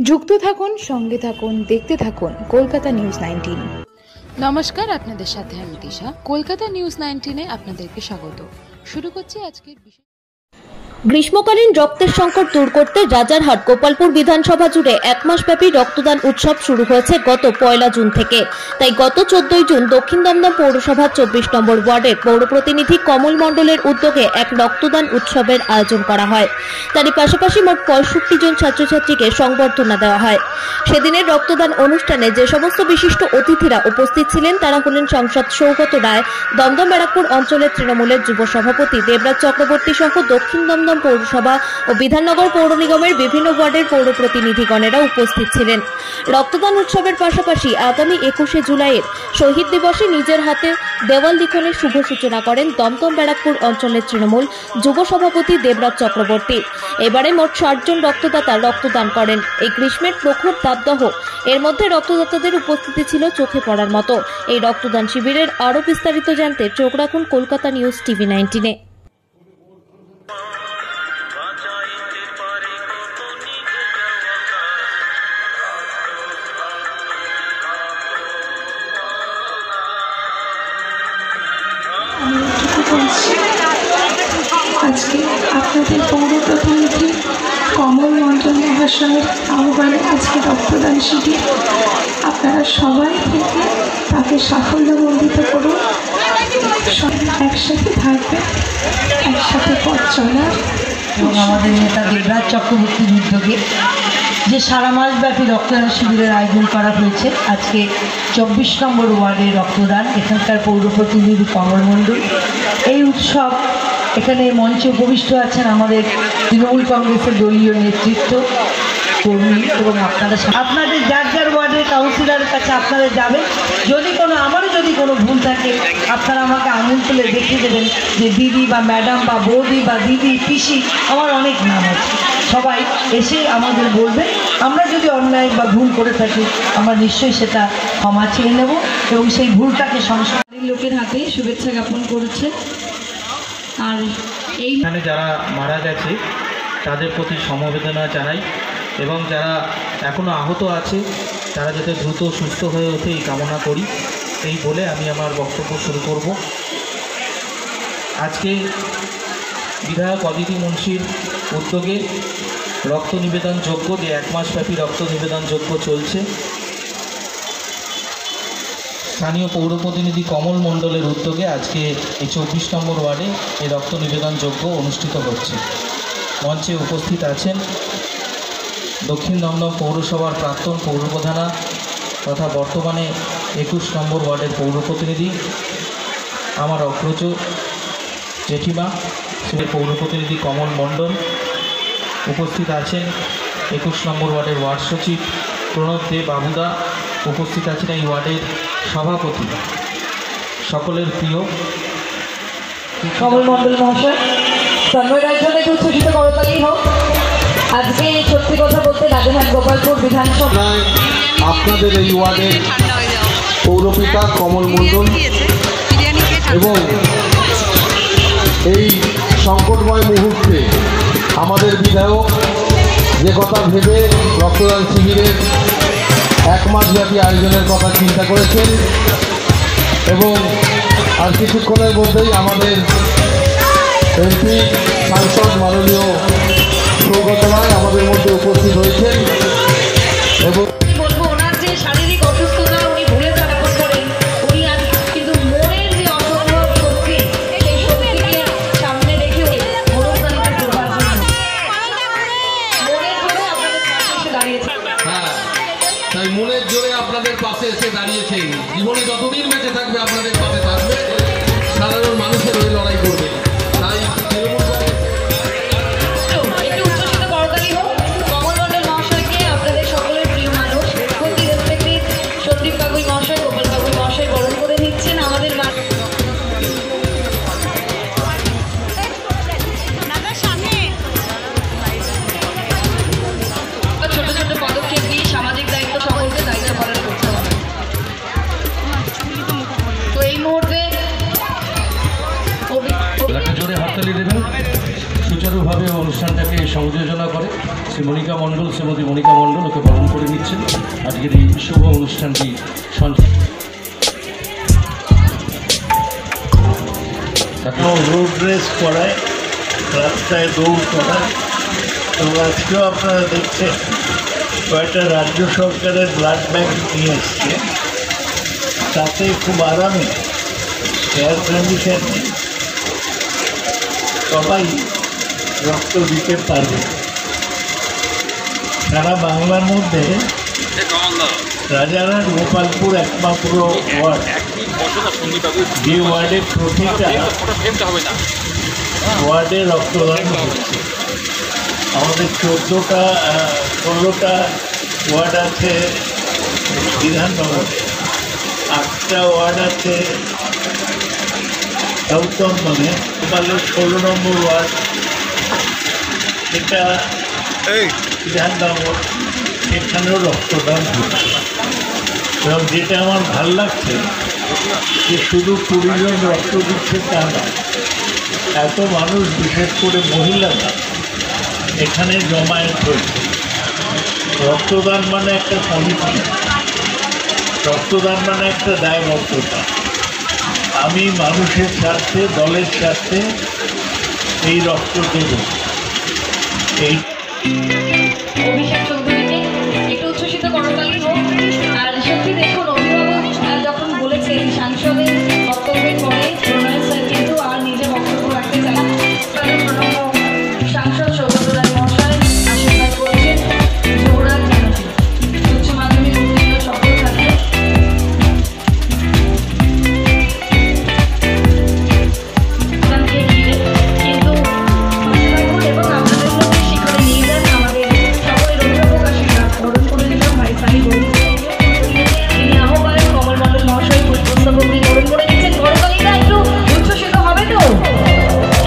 যুক্ত থাকুন, সঙ্গে থাকুন, দেখতে থাকুন কলকাতা নিউজ 19। নমস্কার, আপনাদের সাথে আমি দিশা। কলকাতা নিউজ 19-এ আপনাদেরকে স্বাগত। শুরু করছি আজকের বিষয়। গ্রীষ্মকালীন রক্তের সংকট দূর করতে রাজারহাট গোপালপুর বিধানসভা জুড়ে এক মাসব্যাপী রক্তদান উৎসব শুরু হয়েছে গত 1 জুন থেকে। তাই গত 14 জুন দক্ষিণ দমদম পৌরসভার 24 নম্বর ওয়ার্ডের পৌর প্রতিনিধি কমল মণ্ডলের উদ্যোগে এক রক্তদান উৎসবের আয়োজন করা হয়। তারই পাশাপাশি মোট 65 জন ছাত্রছাত্রীকে সংবর্ধনা দেওয়া হয়। সেদিনের রক্তদান অনুষ্ঠানে যে সমস্ত বিশিষ্ট অতিথিরা উপস্থিত ছিলেন তারা হলেন সাংসদ সৌগত রায়, দমদম ব্যারাকপুর অঞ্চলের তৃণমূলের যুব সভাপতি দেবরাজ চক্রবর্তী সহ দক্ষিণ দমদম পৌরসভা ও বিধাননগর পৌর নিগমের বিভিন্ন ওয়ার্ডের পৌর প্রতিনিধিগণেরা উপস্থিত ছিলেন। রক্তদান উৎসবের পাশাপাশি আগামী 21শে জুলাইয়ের শহীদ দিবসে নিজের হাতে দেওয়াল লিখনের শুভ সূচনা করেন দমদম ব্যারাকপুর অঞ্চলের তৃণমূল যুব সভাপতি দেবরাজ চক্রবর্তী। এবারে মোট 60 জন রক্তদাতা রক্তদান করেন। এই গ্রীষ্মের প্রখর তাপদাহ এর মধ্যে রক্তদাতাদের উপস্থিতি ছিল চোখে পড়ার মতো। এই রক্তদান শিবিরের আরও বিস্তারিত জানতে চোখ রাখুন কলকাতা নিউজ টিভি 19-এ। আজকে আপনাদের পৌর প্রতিনিধি কমল মণ্ডল মহাশয়ের আহ্বানে আজকে রক্তদান শিবির। আপনারা সবাই থেকে তাকে সাফল্যমণ্ডিত করুন, একসাথে থাকবে, একসাথে পথ চলার। এবং আমাদের নেতা দেবরাজ চক্রবর্তীর উদ্যোগে যে সারা মাসব্যাপী রক্তদান শিবিরের আয়োজন করা হয়েছে, আজকে 24 নম্বর ওয়ার্ডের রক্তদান, এখানকার পৌর প্রতিনিধি কমল মণ্ডল। এই উৎসব এখানে মঞ্চে উপবিষ্ট আছেন আমাদের তৃণমূল কংগ্রেসের দলীয় নেতৃত্ব, কর্মী এবং আপনাদের যার যার ওয়ার্ডের কাউন্সিলরের কাছে আপনারা যাবেন। আমারও যদি কোনো ভুল থাকে আপনারা আমাকে আঙুল তুলে দেখিয়ে দেবেন যে দিদি বা ম্যাডাম বা বৌদি বা দিদি পিসি, আমার অনেক নাম আছে। সবাই এসে আমাদের বলবেন, আমরা যদি অন্যায় বা ভুল করে থাকি আমরা নিশ্চয়ই সেটা ক্ষমা চেয়ে নেব এবং সেই ভুলটাকে সংস্কারের লোকের হাতে শুভেচ্ছা জ্ঞাপন করেছে। আর এইখানে যারা মারা গেছে তাদের প্রতি সমবেদনা জানাই এবং যারা এখনও আহত আছে তারা যাতে দ্রুত সুস্থ হয়ে ওঠে এই কামনা করি। এই বলে আমি আমার বক্তব্য শুরু করব। আজকে বিধায়ক অদিতি মুন্সির উদ্যোগে রক্ত নিবেদন যজ্ঞ, যে 1 মাসব্যাপী রক্ত নিবেদন যজ্ঞ চলছে, স্থানীয় পৌর প্রতিনিধি কমল মণ্ডলের উদ্যোগে আজকে এই 24 নম্বর ওয়ার্ডে এই রক্ত নিবেদন যজ্ঞ অনুষ্ঠিত হচ্ছে। মঞ্চে উপস্থিত আছেন দক্ষিণ দমদম পৌরসভার প্রাক্তন পৌরপ্রধানা তথা বর্তমানে 21 নম্বর ওয়ার্ডের পৌর প্রতিনিধি আমার অগ্রজ জেঠিমা, সে পৌর প্রতিনিধি কমল মণ্ডল। উপস্থিত আছেন 21 নম্বর ওয়ার্ডের ওয়ার্ড সচিব প্রণব দে বাবুদা। উপস্থিত আছেন এই ওয়ার্ডের সভাপতি, সকলের প্রিয় কমল মণ্ডল মহাশয়। তন্ময়ের জন্য একটু উচ্ছ্বসিত করতালি হোক। আজকে সত্যি কথা বলতে রাজারহাট গোপালপুর বিধানসভায় আপনাদের এই ওয়ার্ডের পৌরপিতা কমল মণ্ডল এবং এই সংকটময় মুহূর্তে আমাদের বিধায়ক যে কথা ভেবে রক্তদান শিবিরের 1 মাসব্যাপী আয়োজনের কথা চিন্তা করেছেন এবং আর কিছুক্ষণের মধ্যেই আমাদের এমপি সাংসদ মাননীয় সৌগত রায় আমাদের মধ্যে উপস্থিত হয়েছেন এবং তাই মনের জোরে আপনাদের পাশে এসে দাঁড়িয়েছেন। জীবনে যতদিন বেঁচে থাকবে আপনাদের পাশে থাকবে, সাধারণ মানুষের হয়ে লড়াই করবে। তাই জোরে হাততালি দেবেন। সূচনা সুন্দরভাবে অনুষ্ঠানটাকে সংযোজনা করে শ্রীমণিকা মণ্ডল, শ্রীমতী মণিকা মণ্ডল ওকে বরণ করে নিচ্ছেন আজকের এই শুভ অনুষ্ঠানটি রোড রেস করায়, রাস্তায় দৌড় করায়। তো আজকেও আপনারা দেখছেন কয়েকটা রাজ্য সরকারের ব্লাড ব্যাংক নিয়ে এসছে, তাতে খুব আরামে এয়ার কন্ডিশন সবাই রক্ত দিতে পারবে। সারা বাংলার মধ্যে রাজারহাট গোপালপুর একমাত্র ওয়ার্ড, যে ওয়ার্ডে প্রতিটা ওয়ার্ডে রক্তদান হচ্ছে। আমাদের 16টা ওয়ার্ড আছে বিধাননগরে, 8টা ওয়ার্ড আছে সাউথম্পটনে, গোপালের 16 নম্বর ওয়ার্ড, এটা বিধাননগর, এখানেও রক্তদান হচ্ছে। এবং যেটা আমার ভাল লাগছে যে শুধু 20 জন রক্ত দিচ্ছে তা না, এত মানুষ বিশেষ করে মহিলারা এখানে জমায়েত হয়েছে। রক্তদান মানে একটা কমিটি, রক্তদান মানে একটা দায়বদ্ধতা। আমি মানুষের স্বার্থে, দলের স্বার্থে এই রক্ত দেব। এই অভিষেক চৌধুরীকে একটু উচ্ছ্বসিত করতালি হোক। আর সত্যি দেখুন, অভিভাবক যখন বলেছেন সাংসদের বক্তব্যের পরে প্রণয় স্যার কিন্তু আর নিজে বক্তব্য রাখতে চান, সাংসদ সৌগত রায় মহাশয় আশীর্বাদ করেছেন যুবরাজ জানাতে উচ্চ মাধ্যমিক উত্তীর্ণ সকল ছাত্র কিন্তু এবং আমাদের মধ্যে শিখরে নিয়ে যান আমাদের সকলের অভিভাবক আশীর্বাদ গ্রহণ করে দিলাম ভাই সানি বন্ধু। তিনি আহ্বায়ক কমল মণ্ডল মহাশয় পুষ্পস্তবক গ্রহণ করে দিচ্ছেন। করতালিটা একটু উচ্ছ্বসিত হবে তো?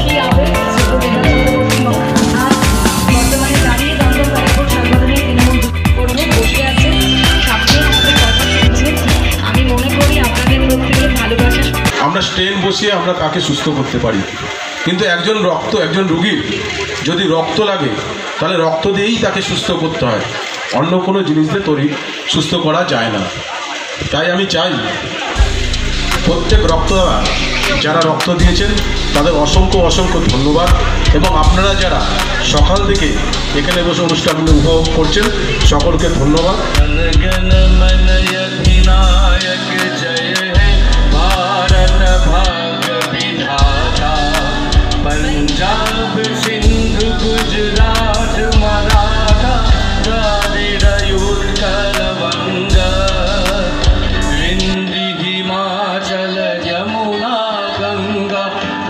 কি আবেগ ছোট মেধা চক্রবর্তী আজ বর্তমানে দাঁড়িয়ে দমদম ব্যারাকপুর সাংগঠনিক তৃণমূল কর্মী বসে আছেন, সামনে আমাদের কথা শুনছেন। আমি মনে করি আপনাদের প্রত্যেকে ভালোবাসা। আমরা স্টেন বসিয়ে আমরা তাকে সুস্থ করতে পারি, কিন্তু একজন রুগীর যদি রক্ত লাগে তাহলে রক্ত দিয়েই তাকে সুস্থ করতে হয়, অন্য কোনো জিনিস দিয়ে সুস্থ করা যায় না। তাই আমি চাই প্রত্যেক রক্তদাতা যারা রক্ত দিয়েছেন তাদের অসংখ্য ধন্যবাদ, এবং আপনারা যারা সকাল থেকে এখানে বসে অনুষ্ঠানগুলো উপভোগ করছেন সকলকে ধন্যবাদ। पंजाब सिंध गुजरात मराठा द्राविड़ उत्कल वंग विंध्य हिमाचल यमुना गंगा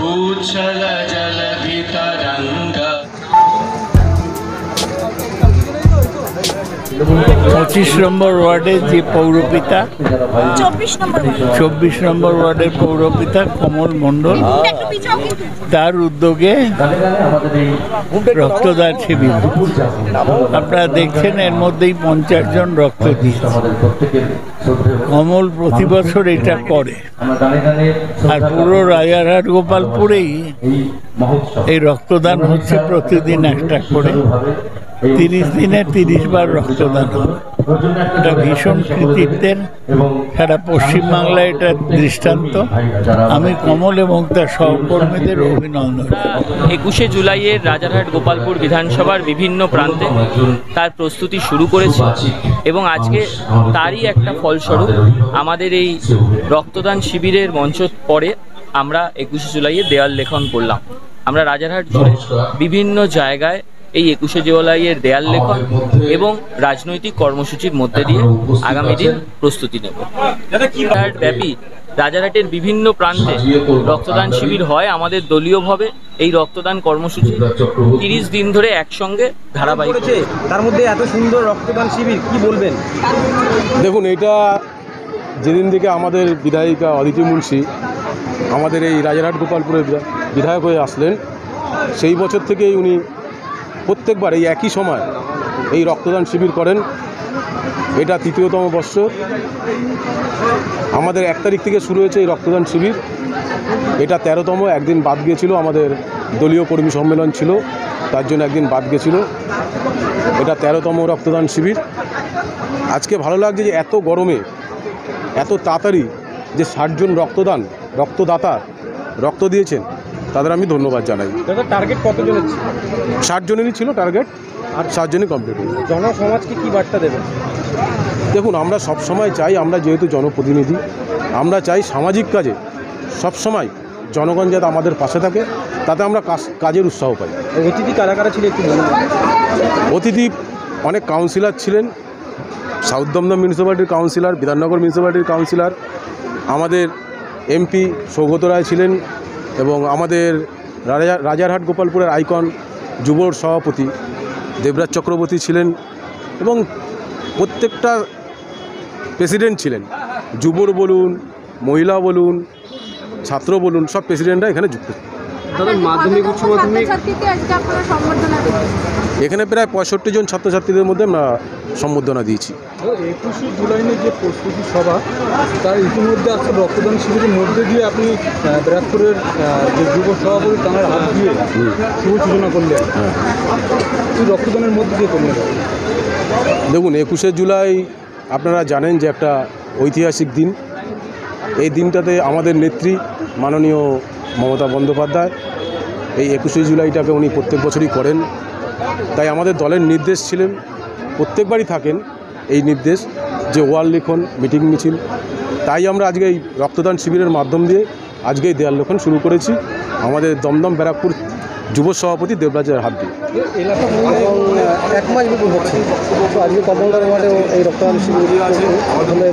उच्छल जलधि तरंगा। 25 নম্বর ওয়ার্ডের যে পৌরপিতা, 24 নম্বর ওয়ার্ডের পৌরপিতা কমল মণ্ডল, তার উদ্যোগে রক্তদান শিবির। আপনারা দেখছেন এর মধ্যেই 50 জন রক্ত দিয়েছে। কমল প্রতি বছর এটা করে, আর পুরো রাজারহাট গোপালপুরেই এই রক্তদান হচ্ছে প্রতিদিন একটা করে। 30 দিনে 30 বার রক্তদান হবে। এটা ভীষণ কৃতিত্বের, সারা পশ্চিমবাংলায় এটা দৃষ্টান্ত। আমি কমল এবং তার সহকর্মীদের অভিনন্দন। 21শে জুলাইয়ের রাজারহাট গোপালপুর বিধানসভার বিভিন্ন প্রান্তে তার প্রস্তুতি শুরু করেছে, এবং আজকে তারই একটা ফলস্বরূপ আমাদের এই রক্তদান শিবিরের মঞ্চ পরে আমরা 21শে জুলাইয়ে দেয়াল লেখন করলাম। আমরা রাজারহাট জুড়ে বিভিন্ন জায়গায় এই 21শে জুলাইয়ের দেয়াল লেখন এবং রাজনৈতিক কর্মসূচির মধ্যে দিয়ে আগামী দিন প্রস্তুতি নেব। ব্যাপী রাজারহাটের বিভিন্ন প্রান্তে রক্তদান শিবির হয় আমাদের দলীয়ভাবে। এই রক্তদান কর্মসূচি 30 দিন ধরে একসঙ্গে ধারাবাহিক। তার মধ্যে এত সুন্দর রক্তদান শিবির, কি বলবেন? দেখুন, এটা যেদিন থেকে আমাদের বিধায়িকা অদিতি মুন্সি আমাদের এই রাজারহাট গোপালপুরের বিধায়ক হয়ে আসলেন, সেই বছর থেকেই উনি প্রত্যেকবার এই একই সময় এই রক্তদান শিবির করেন। এটা ৩য়তম বর্ষ। আমাদের 1 তারিখ থেকে শুরু হয়েছে এই রক্তদান শিবির। এটা 13তম, একদিন বাদ গিয়েছিল, আমাদের দলীয় কর্মী সম্মেলন ছিল, তার জন্য একদিন বাদ গেছিল। এটা 13তম রক্তদান শিবির। আজকে ভালো লাগছে যে এত গরমে এত তাড়াতাড়ি যে 60 জন রক্তদাতা রক্ত দিয়েছেন, তাদের আমি ধন্যবাদ জানাই। টার্গেট কতজনের ছিল? 60 জনেরই ছিল টার্গেট, আর 60 জনই কমপ্লিট হয়েছে। জনসমাজকে কী বার্তা দেবেন? দেখুন, আমরা সবসময় চাই, আমরা যেহেতু জনপ্রতিনিধি, আমরা চাই সামাজিক কাজে সবসময় জনগণ যাতে আমাদের পাশে থাকে, তাতে আমরা কাজের উৎসাহ পাই। অতিথি কারা কারা ছিল একটু বলুন। অতিথি অনেক কাউন্সিলর ছিলেন, সাউথ দমদম মিউনিসিপ্যালিটির কাউন্সিলর, বিধাননগর মিউনিসিপ্যালিটির কাউন্সিলর, আমাদের এমপি সৌগত রায় ছিলেন, এবং আমাদের রাজারহাট গোপালপুরের আইকন যুবর সভাপতি দেবরাজ চক্রবর্তী ছিলেন, এবং প্রত্যেকটা প্রেসিডেন্ট ছিলেন। যুবর বলুন, মহিলা বলুন, ছাত্র বলুন, সব প্রেসিডেন্টরা এখানে যুক্ত। মাধ্যমিক উচ্চ মাধ্যমিক এখানে প্রায় 65 জন ছাত্রছাত্রীদের মধ্যে আমরা সম্বর্ধনা দিয়েছি। 21শে জুলাই যে প্রস্তুতি সভা, তার ইতিমধ্যে আজকে রক্তদান শিবিরের মধ্যে দিয়ে আপনি ব্যারাকপুরের যে যুব সভাপতি তাঁর হাত দিয়ে শুভ সূচনা করলেন। এই রক্তদানের মধ্যে দিয়ে করলেন। দেখুন, 21শে জুলাই আপনারা জানেন যে একটা ঐতিহাসিক দিন। এই দিনটাতে আমাদের নেত্রী মাননীয় মমতা বন্দ্যোপাধ্যায় এই 21শে জুলাইটাকে উনি প্রত্যেক বছরই করেন। তাই আমাদের দলের নির্দেশ ছিলেন, প্রত্যেকবারই থাকেন এই নির্দেশ, যে ওয়াল লিখন, মিটিং মিছিল। তাই আমরা আজকে এই রক্তদান শিবিরের মাধ্যম দিয়ে আজকে এই দেয়াল লিখন শুরু করেছি আমাদের দমদম ব্যারাকপুর যুব সভাপতি দেবরাজের হাত দিয়ে। এক মাস বিপুল হচ্ছে আজকে কমলদার ওয়ার্ডেও এই রক্তদান শিবির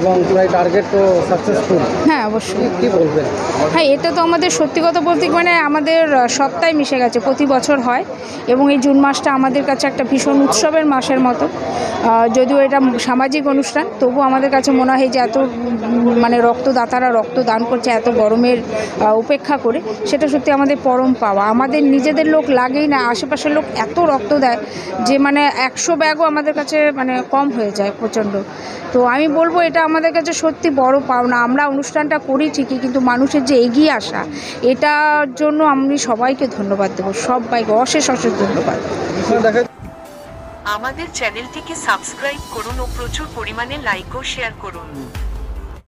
এবং প্রায় টার্গেট তো সাকসেসফুল। হ্যাঁ, অবশ্যই। কী বলবেন? হ্যাঁ, এটা তো আমাদের সত্যি কথা বলতে মানে আমাদের সত্তায় মিশে গেছে, প্রতি বছর হয়, এবং এই জুন মাসটা আমাদের কাছে একটা ভীষণ উৎসবের মাসের মতো। যদিও এটা সামাজিক অনুষ্ঠান, তবু আমাদের কাছে মনে হয় যে এত মানে রক্তদাতারা রক্তদান করছে এত গরমের উপেক্ষা করে, সেটা সত্যি আমাদের পরম পাওয়া। আমাদের নিজেদের লোক লাগেই না, আশেপাশের লোক এত রক্ত দেয় যে মানে 100 ব্যাগও আমাদের কাছে মানে কম হয়ে যায় প্রচণ্ড। তো আমি বলবো এটা আমাদের কাছে সত্যি বড় পাওনা। আমরা অনুষ্ঠানটা করি ঠিকই, কিন্তু মানুষের যে এগিয়ে আসা, এটার জন্য আমি সবাইকে ধন্যবাদ দেবো, সবাইকে অশেষ ধন্যবাদ। আমাদের চ্যানেলটিকে সাবস্ক্রাইব করুন ও প্রচুর পরিমাণে লাইক ও শেয়ার করুন।